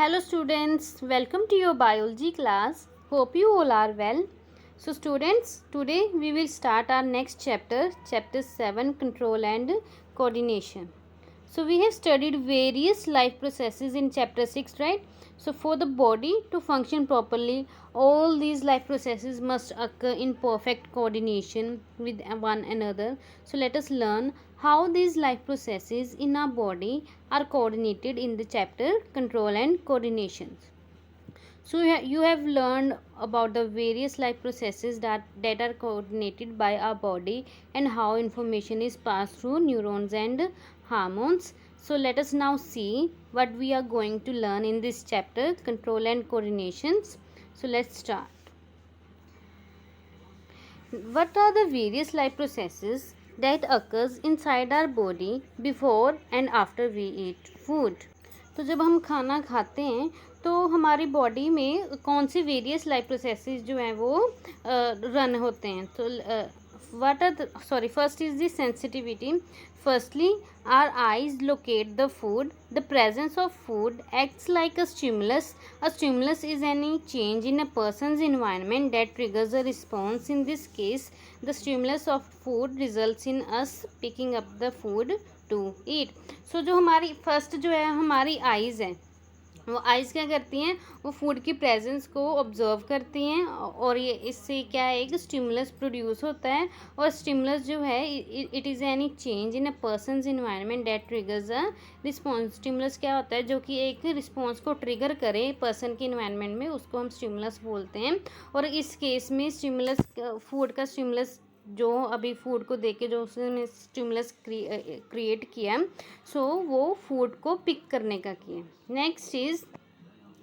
Hello students, welcome to your biology class. Hope you all are well. So students, today we will start our next chapter, chapter 7, control and coordination. So we have studied various life processes in chapter 6, right? So for the body to function properly, all these life processes must occur in perfect coordination with one another. So let us learn how these life processes in our body are coordinated in the chapter control and coordination. So you have learned about the various life processes that are coordinated by our body and how information is passed through neurons and hormones. So let us now see what we are going to learn in this chapter, control and coordinations. So let's start. What are the various life processes that occurs inside our body before and after we eat food? तो जब हम खाना खाते हैं तो हमारी body में कौन से वेरियस लाइफ प्रोसेसेस जो हैं वो रन होते हैं. तो what are the first is the sensitivity. Firstly, our eyes locate the food. The presence of food acts like a stimulus. A stimulus is any change in a person's environment that triggers a response. In this case, the stimulus of food results in us picking up the food to eat. So जो हमारी first जो है हमारी eyes है, वो eyes क्या करती हैं, वो फूड की प्रेजेंस को ऑब्जर्व करती हैं और ये इससे क्या है, एक स्टिमुलस प्रोड्यूस होता है. और स्टिमुलस जो है it is any change in a person's environment that triggers a response. Stimulus क्या होता है, जो कि एक रिस्पॉन्स को ट्रिगर करे पर्सन के इन्वायरमेंट में, उसको हम स्टिमुलस बोलते हैं. और इस केस में स्टिमुलस फूड का स्टिमुलस जो अभी फूड को देख के जो उसने स्टिमुलस क्रिएट किया, सो वो फूड को पिक करने का किया. Next is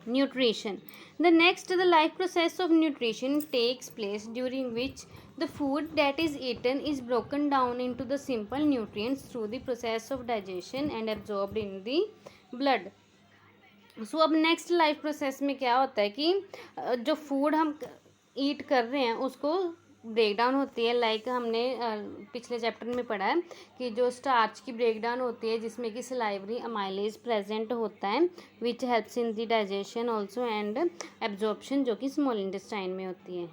nutrition. The next the life process of nutrition takes place during which the food that is eaten is broken down into the simple nutrients through the process of digestion and absorbed in the blood. So अब next life process में क्या होता है कि जो food हम ईट कर रहे हैं उसको ब्रेक डाउन होती है. लाइक हमने पिछले चैप्टर में पढ़ा है कि जो स्टार्च की ब्रेक डाउन होती है जिसमें कि सलाइवरी अमाइलेज प्रेजेंट होता है which helps in the digestion also and absorption, जो कि स्मॉल इंटेस्टाइन में होती है.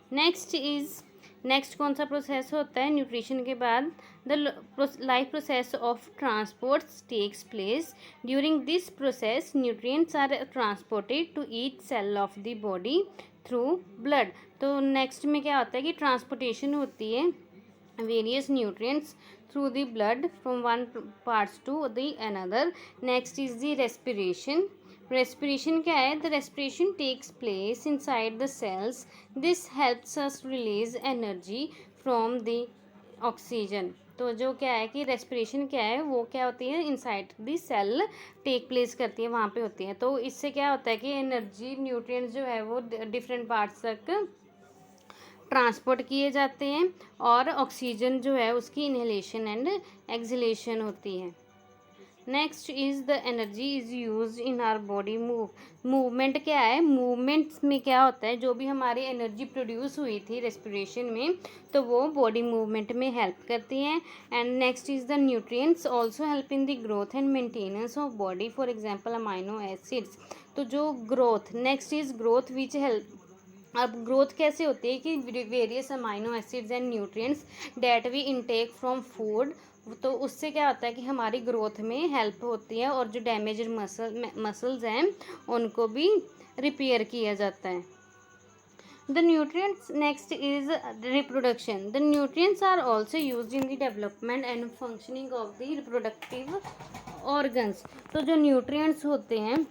नेक्स्ट कौन सा प्रोसेस होता है न्यूट्रिशन के बाद? The life process of transport takes place. During this process nutrients are transported to each cell of the body through blood. तो नेक्स्ट में क्या होता है कि ट्रांसपोर्टेशन होती है various nutrients through the blood from one parts to the another. Next is the respiration. Respiration क्या है? The respiration takes place inside the cells. This helps us release energy from the oxygen. तो जो क्या है कि respiration क्या है, वो क्या होती है, inside the cell take place करती है, वहाँ पे होती है. तो इससे क्या होता है कि एनर्जी न्यूट्रिएंट्स जो है वो डिफरेंट पार्ट्स तक ट्रांसपोर्ट किए जाते हैं और ऑक्सीजन जो है उसकी इनहेलेशन एंड एक्सहेलेशन होती है. Next is the energy is use in our body movement. क्या है, मूवमेंट्स में क्या होता है, जो भी हमारी एनर्जी प्रोड्यूस हुई थी रेस्पिरेशन में तो वो बॉडी मूवमेंट में हेल्प करती हैं. And next is the nutrients also help in the growth and maintenance of body. For example amino acids. तो जो growth, next is growth which help. अब ग्रोथ कैसे होती है कि various amino acids and nutrients that we intake from food, तो उससे क्या होता है कि हमारी ग्रोथ में हेल्प होती है और जो डैमेज्ड मसल्स हैं उनको भी रिपेयर किया जाता है. The nutrients next is reproduction. The nutrients are also used in the development and functioning of the reproductive organs. तो जो न्यूट्रिएंट्स होते हैं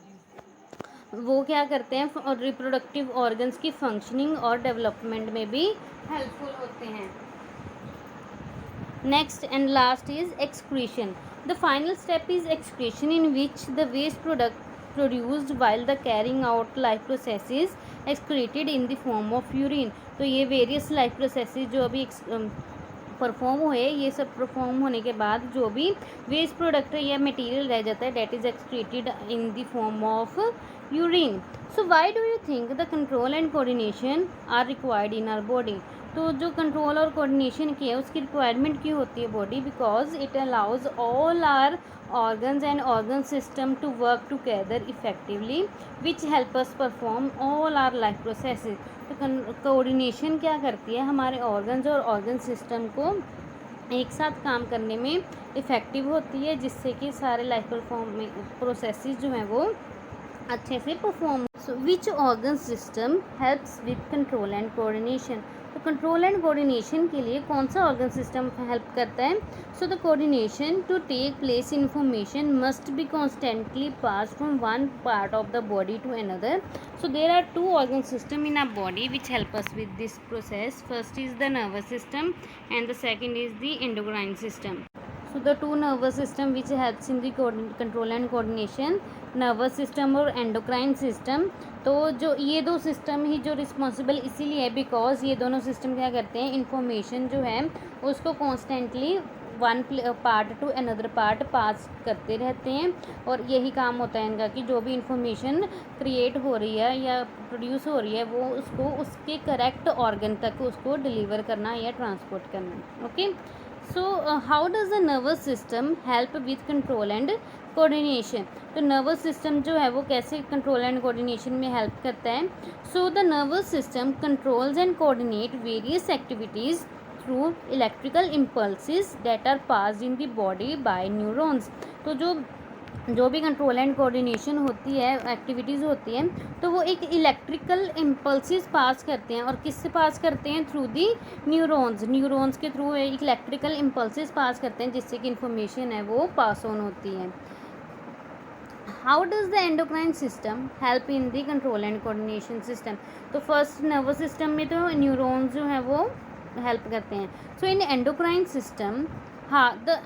वो क्या करते हैं और रिप्रोडक्टिव ऑर्गन्स की फंक्शनिंग और डेवलपमेंट में भी हेल्पफुल होते हैं. Next and last is excretion. The final step is excretion, in which the waste product produced while the carrying out life process is excreted in the form of urine. तो ये various life processes जो अभी perform हुए, ये सब perform होने के बाद जो भी वेस्ट प्रोडक्ट या मटेरियल रह जाता है that is excreted in the form of urine. So why do you think the control and coordination are required in our body? तो जो कंट्रोल और कोऑर्डिनेशन की है उसकी रिक्वायरमेंट क्यों होती है body? Because it allows all our organs and organ system to work together effectively which help us perform all our life processes. तो कोऑर्डिनेशन क्या करती है? हमारे ऑर्गन्स और ऑर्गन सिस्टम को एक साथ काम करने में इफ़ेक्टिव होती है, जिससे कि सारे लाइफ प्रोसेसेस जो हैं वो अच्छे से perform. So which organ system helps with control and coordination? तो कंट्रोल एंड कोऑर्डिनेशन के लिए कौन सा ऑर्गन सिस्टम हेल्प करता है? So the coordination to take place information must be constantly pass from one part of the body to another. So there are two organ system in our body which help us with this process. First is the nervous system and the second is the endocrine system. So the two nervous system which helps in the control and coordination, nervous system और endocrine system. तो जो ये दो system ही जो responsible इसीलिए है because ये दोनों सिस्टम क्या करते हैं? इन्फॉर्मेशन जो है उसको constantly one part to another part pass करते रहते हैं, और यही काम होता है इनका कि जो भी इंफॉर्मेशन क्रिएट हो रही है या प्रोड्यूस हो रही है वो उसको उसके करेक्ट ऑर्गन तक उसको डिलीवर करना या ट्रांसपोर्ट करना. Okay, so how does the nervous system help with control and coordination? तो नर्वस सिस्टम जो है वो कैसे कंट्रोल एंड कोऑर्डिनेशन में हेल्प करता है? So the nervous system controls and coordinate various activities through electrical impulses that are passed in the body by neurons. तो जो भी कंट्रोल एंड कोऑर्डिनेशन होती है, एक्टिविटीज़ होती हैं, तो वो एक इलेक्ट्रिकल इम्पल्सिस पास करते हैं. और किससे पास करते हैं? थ्रू दी न्यूरॉन्स के थ्रू एक इलेक्ट्रिकल इम्पल्सिस पास करते हैं, जिससे कि इंफॉर्मेशन है वो पास ऑन होती है. How does the endocrine system help in the control and coordination system? तो फर्स्ट नर्वस सिस्टम में तो न्यूरॉन्स जो है वो हेल्प करते हैं. So in endocrine system the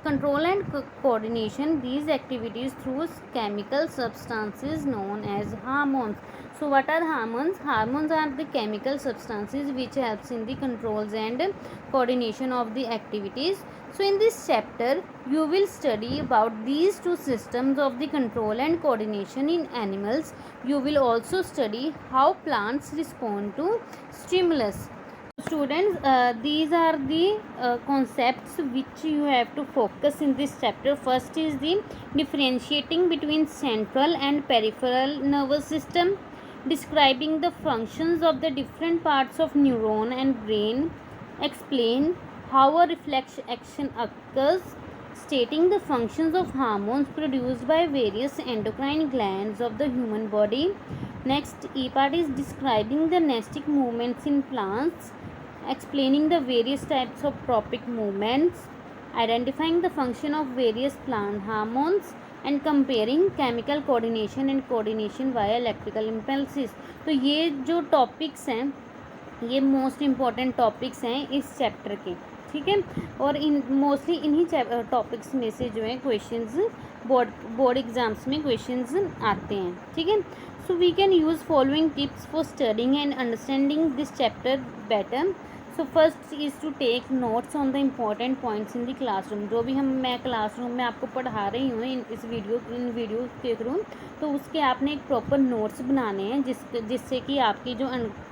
control and coordination these activities through chemical substances known as hormones. So what are hormones? Hormones are the chemical substances which helps in the controls and coordination of the activities. So in this chapter you will study about these two systems of the control and coordination in animals. You will also study how plants respond to stimulus. Students, these are the concepts which you have to focus in this chapter. First is the differentiating between central and peripheral nervous system, describing the functions of the different parts of neuron and brain, explain how a reflex action occurs, stating the functions of hormones produced by various endocrine glands of the human body. Next, E part is describing the nesting movements in plants, explaining the various types of tropic movements, identifying the function of various plant hormones, and comparing chemical coordination and coordination via electrical impulses. तो ये जो topics हैं ये most important topics हैं इस chapter के. ठीक है, और इन मोस्टली इन्हीं टॉपिक्स में से जो है क्वेश्चंस बोर्ड एग्जाम्स में क्वेश्चंस आते हैं. ठीक है, so we can use following tips for studying and understanding this chapter better. So first is to take notes on the important points in the classroom. जो भी मैं क्लासरूम में आपको पढ़ा रही हूँ इन वीडियो के थ्रू, तो उसके आपने एक प्रॉपर नोट्स बनाने हैं जिससे कि आपकी जो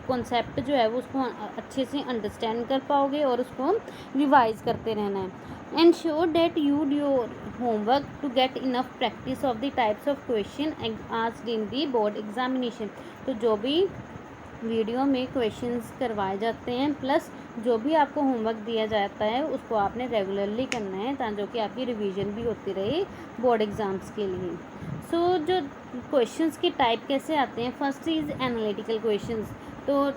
कॉन्सेप्ट जो है वो उसको अच्छे से अंडरस्टैंड कर पाओगे और उसको रिवाइज करते रहना है. Ensure that you do your homework to get enough practice of the types of question asked in the board examination. तो जो भी वीडियो में क्वेश्चंस करवाए जाते हैं प्लस जो भी आपको होमवर्क दिया जाता है उसको आपने रेगुलरली करना है ताकि कि आपकी रिवीजन भी होती रहे बोर्ड एग्ज़ाम्स के लिए. सो जो क्वेश्चंस के टाइप कैसे आते हैं? First is analytical questions. तो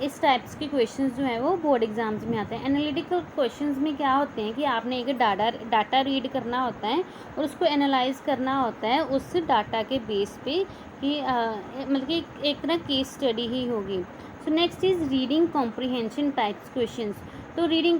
इस टाइप्स के क्वेश्चंस जो हैं वो बोर्ड एग्जाम्स में आते हैं. एनालिटिकल क्वेश्चंस में क्या होते हैं कि आपने एक डाटा रीड करना होता है और उसको एनालाइज करना होता है उस डाटा के बेस पे कि मतलब कि एक तरह केस स्टडी ही होगी. So next is reading comprehension types questions. तो रीडिंग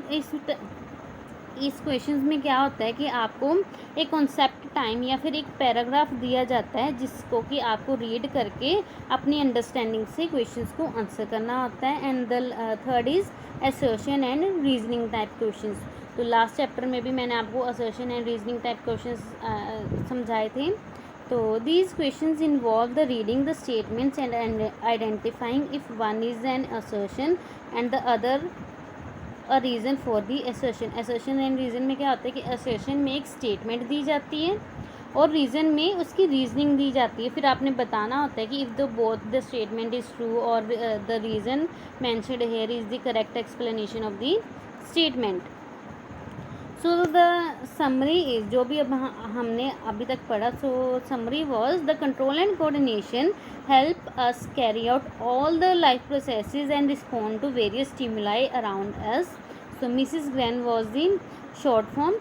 इस क्वेश्चंस में क्या होता है कि आपको एक कॉन्सेप्ट टाइम या फिर एक पैराग्राफ दिया जाता है जिसको कि आपको रीड करके अपनी अंडरस्टैंडिंग से क्वेश्चंस को आंसर करना होता है. And the third is assertion and reasoning type questions. तो लास्ट चैप्टर में भी मैंने आपको assertion and reasoning type questions समझाए थे. तो these questions involve the reading the statements and identifying if one is an assertion and the other a reason for the assertion. assertion and reason में क्या होता है कि assertion में एक statement दी जाती है और रीज़न में उसकी रीजनिंग दी जाती है. फिर आपने बताना होता है कि if the both the statement is true और the reason mentioned here is the correct explanation of the statement. So the summary is, जो भी अब हमने अभी तक पढ़ा, so summary was the control and coordination help us carry out all the life processes and respond to various stimuli around us. So Mrs. Gren was the short form,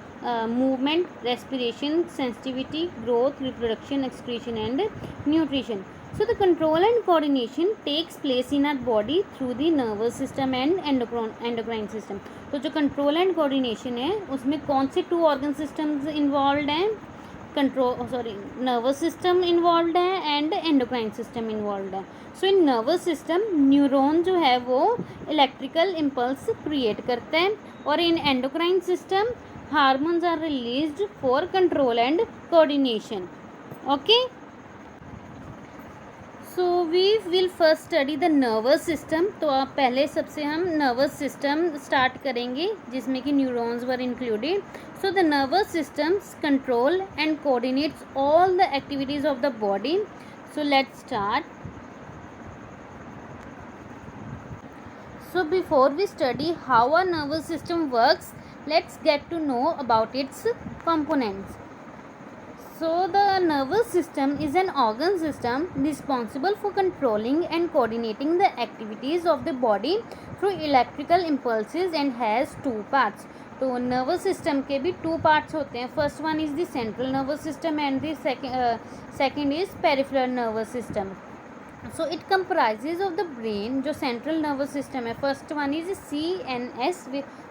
movement, respiration, sensitivity, growth, reproduction, excretion and nutrition. So the control and coordination takes place in our body through the nervous system and endocrine system. तो जो control and coordination है उसमें कौन से 2 organ systems involved हैं? Nervous system involve है and endocrine system involve है. So in nervous system neuron जो है वो इलेक्ट्रिकल इम्पल्स क्रिएट करते हैं और in endocrine system hormones are released for control and coordination. Okay, so we will first study the nervous system. तो आप पहले सबसे हम नर्वस सिस्टम स्टार्ट करेंगे जिसमें कि neurons were included. So the nervous systems control and coordinates all the activities of the body. So let's start. So before we study how our nervous system works, let's get to know about its components. So the nervous system is an organ system responsible for controlling and coordinating the activities of the body through electrical impulses and has 2 parts. तो nervous system के भी 2 parts होते हैं. First one is the central nervous system and the second is peripheral nervous system. So it comprises of the brain. जो central nervous system है, first one is CNS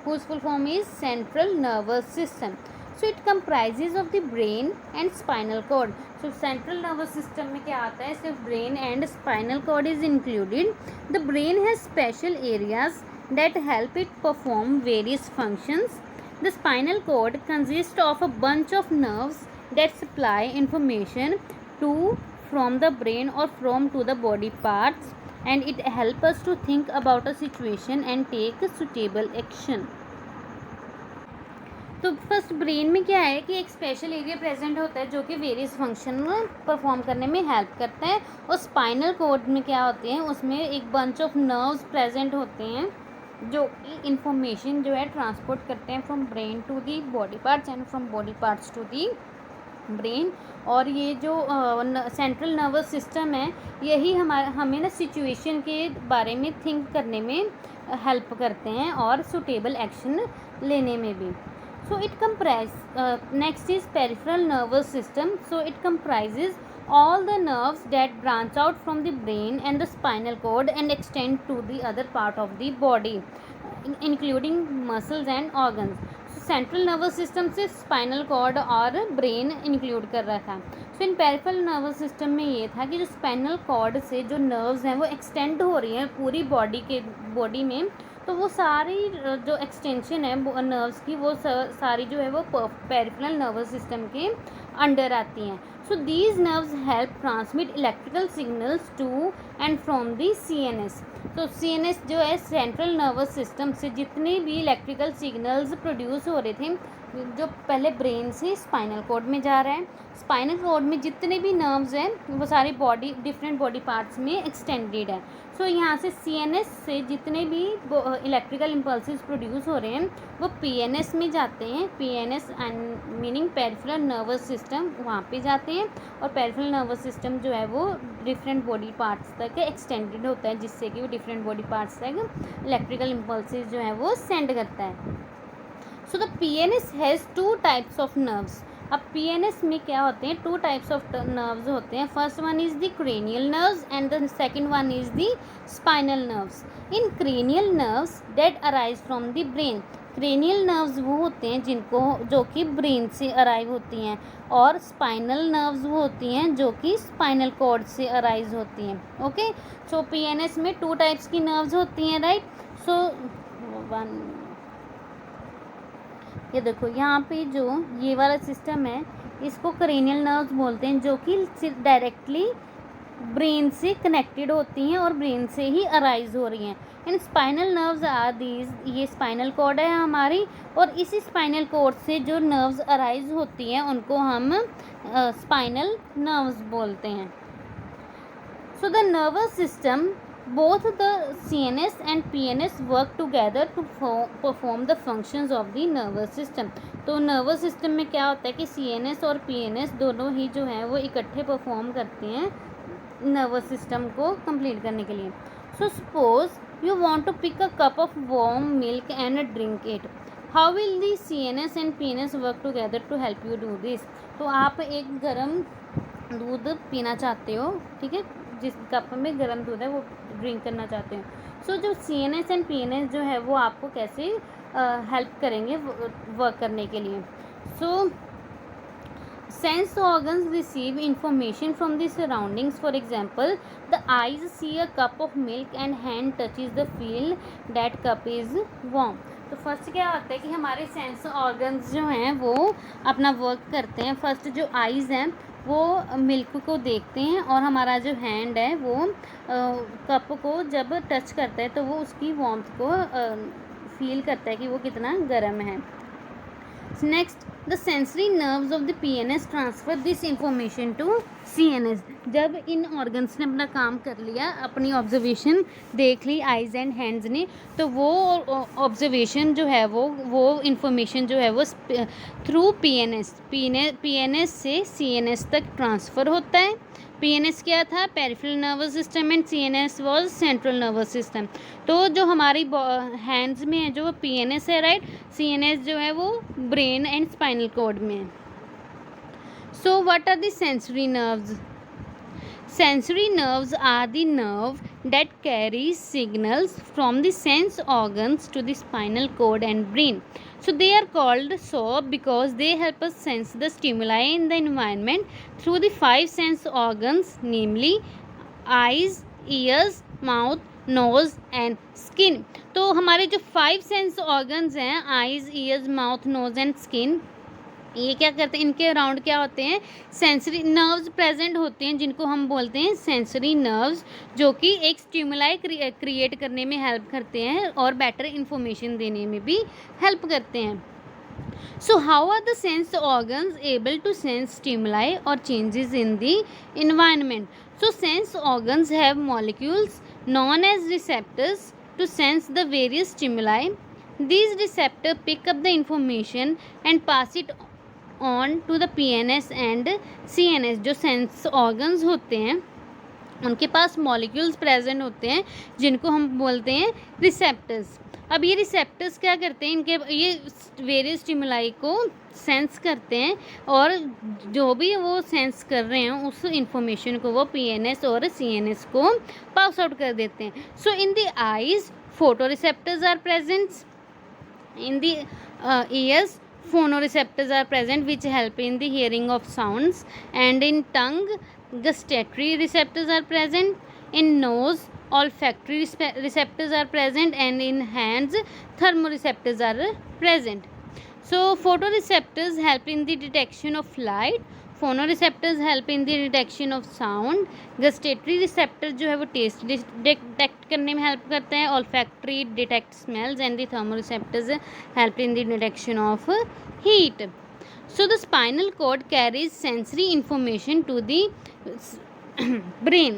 whose full form is central nervous system. So it comprises of the brain and spinal cord. So central nervous system में क्या आता है, सिर्फ brain and spinal cord is included. The brain has special areas that help it perform various functions. The spinal cord consists of a bunch of nerves that supply information to from the brain or from to the body parts, and it helps us to think about a situation and take suitable action. तो first brain में क्या है कि एक special area present होता है जो कि वेरियस फंक्शन परफॉर्म करने में हेल्प करता है. और स्पाइनल कॉर्ड में क्या होते हैं, उसमें एक बंच ऑफ नर्व्स प्रेजेंट होते हैं जो कि इंफॉर्मेशन जो है ट्रांसपोर्ट करते हैं from brain to the body parts and from body parts to the brain. और ये जो सेंट्रल नर्वस सिस्टम है यही हमें ना सिचुएशन के बारे में थिंक करने में हेल्प करते हैं और सुटेबल एक्शन लेने में भी. So it comprises next is peripheral nervous system. So it comprises all the nerves that branch out from the brain and the spinal cord and extend to the other part of the body, including muscles and organs. So central nervous system से spinal cord और brain include कर रहा था. So in peripheral nervous system में ये था कि जो spinal cord से जो nerves हैं वो extend हो रही हैं पूरी body में, तो वो सारी जो एक्सटेंशन है नर्व्स की वो सारी जो है वो पेरिफेरल नर्वस सिस्टम के अंडर आती हैं. So these nerves help transmit electrical signals to and from the CNS. तो CNS जो है सेंट्रल नर्वस सिस्टम से जितने भी इलेक्ट्रिकल सिग्नल्स प्रोड्यूस हो रहे थे जो पहले ब्रेन से स्पाइनल कॉर्ड में जा रहा है, स्पाइनल कॉर्ड में जितने भी नर्व्स हैं वो सारी बॉडी डिफरेंट बॉडी पार्ट्स में एक्सटेंडेड है. सो यहाँ से CNS से जितने भी इलेक्ट्रिकल इम्पल्सेस प्रोड्यूस हो रहे हैं वो PNS में जाते हैं. PNS meaning peripheral nervous system, वहाँ पे जाते हैं. और पेरिफेरल नर्वस सिस्टम जो है वो डिफरेंट बॉडी पार्ट्स तक एक्सटेंडेड होता है जिससे कि वो डिफरेंट बॉडी पार्ट्स तक इलेक्ट्रिकल इम्पल्सेस जो है वो सेंड करता है. So the PNS has 2 types of nerves. अब PNS में क्या होते हैं, 2 टाइप्स ऑफ नर्व्स होते हैं. First one is the cranial nerves and the second one is the spinal nerves. In cranial nerves that arise from the brain. Cranial nerves वो होते हैं जो कि ब्रेन से अराइव होती हैं और स्पाइनल नर्व्स वो होती हैं जो कि स्पाइनल कॉर्ड से अराइज होती हैं. ओके, सो PNS में 2 टाइप्स की नर्व्स होती हैं, राइट. सो ये देखो यहाँ पे जो ये वाला सिस्टम है इसको क्रेनियल नर्व्स बोलते हैं, जो कि डायरेक्टली ब्रेन से कनेक्टेड होती हैं और ब्रेन से ही अराइज हो रही हैं। And spinal nerves are these, ये स्पाइनल कॉर्ड है हमारी, और इसी स्पाइनल कॉर्ड से जो नर्व्स अराइज होती हैं उनको हम स्पाइनल नर्व्स बोलते हैं। So the nervous system, both the CNS and PNS work together to perform the functions of the nervous system। तो नर्वस सिस्टम में क्या होता है कि CNS और PNS दोनों ही जो हैं वो इकट्ठे परफॉर्म करते हैं नर्वस सिस्टम को कंप्लीट करने के लिए। So suppose you want to pick a cup of warm milk and drink it, how will the CNS and PNS work together to help you do this. तो आप एक गर्म दूध पीना चाहते हो, ठीक है, जिस कप में गर्म दूध है वो ड्रिंक करना चाहते हैं। सो जो CNS एंड PNS जो है वो आपको कैसे हेल्प करेंगे वर्क करने के लिए। So sense organs receive information from the surroundings, for example the eyes see a cup of milk and hand touches the feel that cup is warm. तो फर्स्ट क्या होता है कि हमारे सेंस ऑर्गन्स जो हैं वो अपना वर्क करते हैं। फर्स्ट जो आइज़ हैं वो मिल्क को देखते हैं और हमारा जो हैंड है वो कप को जब टच करता है तो वो उसकी वार्मथ को फील करता है कि वो कितना गर्म है। Next, the sensory nerves of the PNS transfer this information to CNS। जब इन ऑर्गन्स ने अपना काम कर लिया, अपनी ऑब्जर्वेशन देख ली आइज एंड हैंड्स ने, तो वो ऑब्जर्वेशन जो है वो इंफॉर्मेशन जो है वो थ्रू PNS से CNS तक ट्रांसफ़र होता है। PNS क्या था? Peripheral nervous system, and CNS was central nervous system. तो जो हमारी हैंड्स में है जो PNS है, राइट, CNS जो है वो ब्रेन एंड स्पाइनल कॉर्ड में है। So what are the sensory nerves? Sensory nerves are the nerve that carries signals from the sense organs to the spinal cord and brain. So they are called so because they help us sense the stimuli in the environment through the 5 sense organs, namely eyes, ears, mouth, nose and skin। तो हमारे जो 5 sense organs हैं, eyes, ears, mouth, nose and skin, ये क्या करते हैं, इनके around क्या होते हैं, सेंसरी नर्व्स प्रेजेंट होते हैं, जिनको हम बोलते हैं सेंसरी नर्व्स, जो कि एक स्टिमुलाई क्रिएट करने में हेल्प करते हैं और बेटर इंफॉर्मेशन देने में भी हेल्प करते हैं। So how are the sense organs able to sense stimuli और changes in the environment? So sense organs have molecules known as receptors to sense the various stimuli. These receptors pick up the information and pass it on to the PNS and CNS। जो sense organs होते हैं उनके पास molecules present होते हैं जिनको हम बोलते हैं रिसेप्टर्स। अब ये रिसेप्टर्स क्या करते हैं, इनके ये वेरियस स्टिमुलाई को सेंस करते हैं और जो भी वो सेंस कर रहे हैं उस इंफॉर्मेशन को वो PNS और CNS को पास आउट कर देते हैं। So in the eyes photo receptors are present, in the ears phonoreceptors are present which help in the hearing of sounds, and in tongue gustatory receptors are present, in nose olfactory receptors are present, and in hands thermoreceptors are present। So photoreceptors help in the detection of light, phonoreceptors help in the detection of sound, gustatory receptor जो है वो test detect करने में help करता है, olfactory detect smells, and the thermoreceptors help in the detection of heat। So the spinal cord carries sensory information to the brain।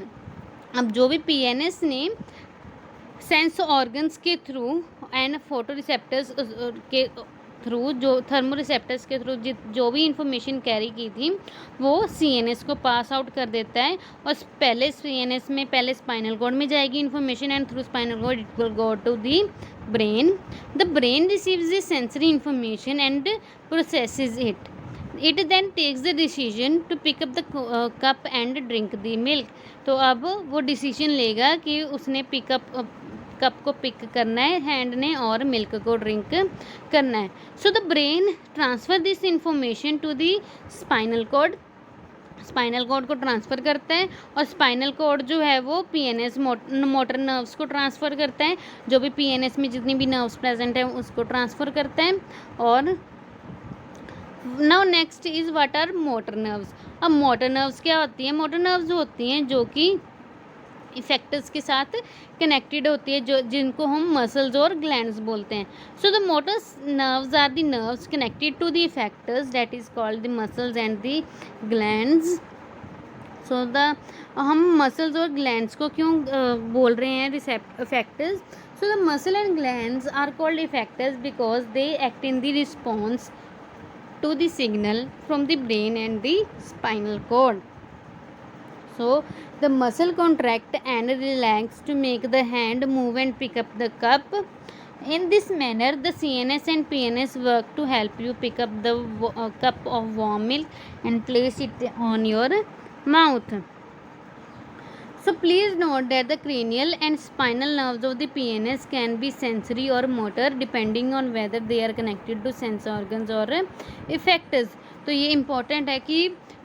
अब जो भी PNS ने सेंस ऑर्गन्स के थ्रू एंड फोटो रिसेप्टर्स के थ्रू, जो थर्मोरिसेप्टर्स के थ्रू जो भी इंफॉर्मेशन कैरी की थी वो CNS को पास आउट कर देता है, और पहले CNS में पहले स्पाइनल कॉर्ड में जाएगी information, and through spinal cord it will go to the brain. The brain receives the sensory information and processes it. It then takes the decision to pick up the cup and drink the milk. तो अब वो decision लेगा कि उसने cup को pick करना है hand ने और मिल्क को ड्रिंक करना है। So the brain transfer this information to the spinal cord, spinal cord को ट्रांसफ़र करता है, और स्पाइनल कॉर्ड जो है वो PNS मोटर नर्व्स को ट्रांसफ़र करता है, जो भी PNS में जितनी भी नर्व्स प्रेजेंट है उसको ट्रांसफ़र करता है, और now next is what are motor nerves. अब मोटर नर्व्स क्या होती हैं? मोटर नर्व्स होती हैं जो कि इफेक्टर्स के साथ कनेक्टेड होती है, जो जिनको हम मसल्स और ग्लैंड्स बोलते हैं। So the motor nerves are the nerves connected to the effectors that is called the muscles and the glands. So the हम मसल्स और ग्लैंड्स को क्यों बोल रहे हैं effectors? So the muscle and glands are called effectors because they act in the response to the signal from the brain and the spinal cord. So the muscle contract and relax to make the hand move and pick up the cup. In this manner the CNS and PNS work to help you pick up the cup of warm milk and place it on your mouth. So please note that the cranial and spinal nerves of the PNS can be sensory or motor depending on whether they are connected to sense organs or effectors. तो ये important है कि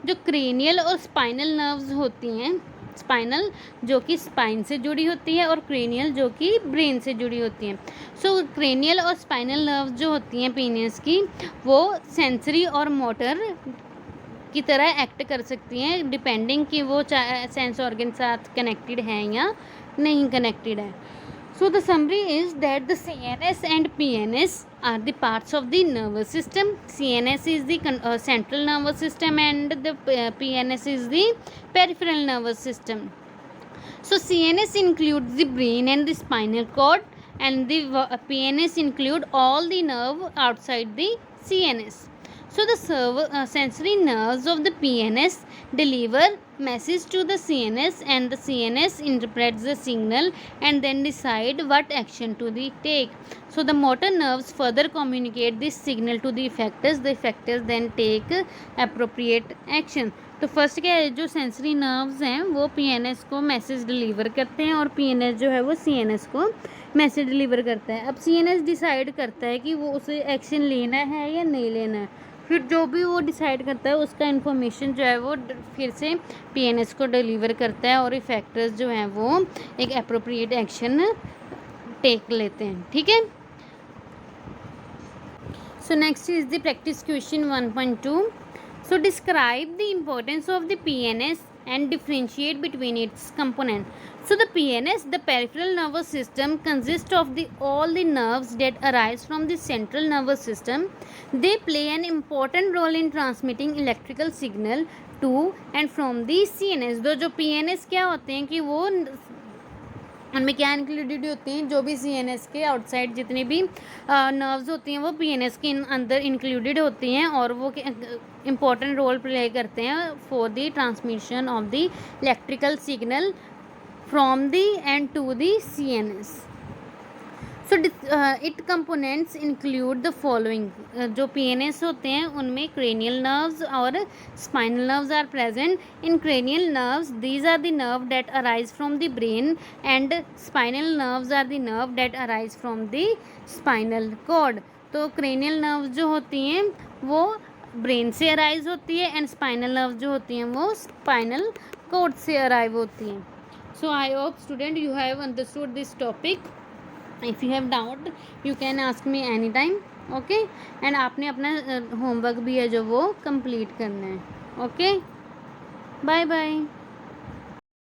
जो cranial और spinal nerves होती हैं, spinal जो कि स्पाइन से जुड़ी होती है और क्रेनियल जो कि ब्रेन से जुड़ी होती हैं। सो क्रेनियल और स्पाइनल नर्व्स जो होती हैं पीनियस की, वो सेंसरी और मोटर की तरह एक्ट कर सकती हैं डिपेंडिंग कि वो सेंस ऑर्गन साथ कनेक्टेड है या नहीं कनेक्टेड है। So the summary is that the CNS and PNS are the parts of the nervous system. CNS is the central nervous system and the PNS is the peripheral nervous system. So CNS includes the brain and the spinal cord, and the PNS include all the nerve outside the CNS. So the sensory nerves of the PNS deliver message to the CNS, and the CNS interprets the signal and then decide what action to take. So the motor nerves further communicate this signal to the effectors. The effectors then take appropriate action. तो first क्या है, जो sensory nerves हैं वो PNS को message deliver करते हैं और PNS जो है वो CNS को मैसेज डिलीवर करता है। अब CNS डिसाइड करता है कि वो उसे एक्शन लेना है या नहीं लेना है। फिर जो भी वो डिसाइड करता है उसका इन्फॉर्मेशन जो है वो फिर से PNS को डिलीवर करता है और इफेक्टर्स जो हैं वो एक अप्रोप्रिएट एक्शन टेक लेते हैं। ठीक है। So next is the practice question 1.2. So describe the importance of the PNS and differentiate between its components. So the PNS, the peripheral nervous system, consists of all the nerves that arise from the central nervous system. They play an important role in transmitting electrical signal to and from the CNS. जो PNS क्या होते हैं कि वो उनमें क्या included होती हैं, जो भी CNS के आउटसाइड जितनी भी नर्व्स होती हैं वो PNS के अंदर इंक्लूडेड होती हैं और वो इम्पॉर्टेंट रोल प्ले करते हैं for the transmission of the electrical signal from the end to the CNS. So it components include the following. जो PNS होते हैं उनमें क्रेनियल नर्व्स और स्पाइनल नर्व्स आर प्रेजेंट. इन cranial nerves these are the nerve that arise from the brain and spinal nerves are the nerve that arise from the spinal cord. तो cranial nerves जो होती हैं वो brain से arise होती है and spinal nerves जो होती हैं वो स्पाइनल कॉर्ड से अराइव होती हैं. So I hope student you have understood this topic. If you have doubt you can ask me anytime. Okay, and आपने अपना होमवर्क भी है जो वो कंप्लीट करना है. Okay, bye bye.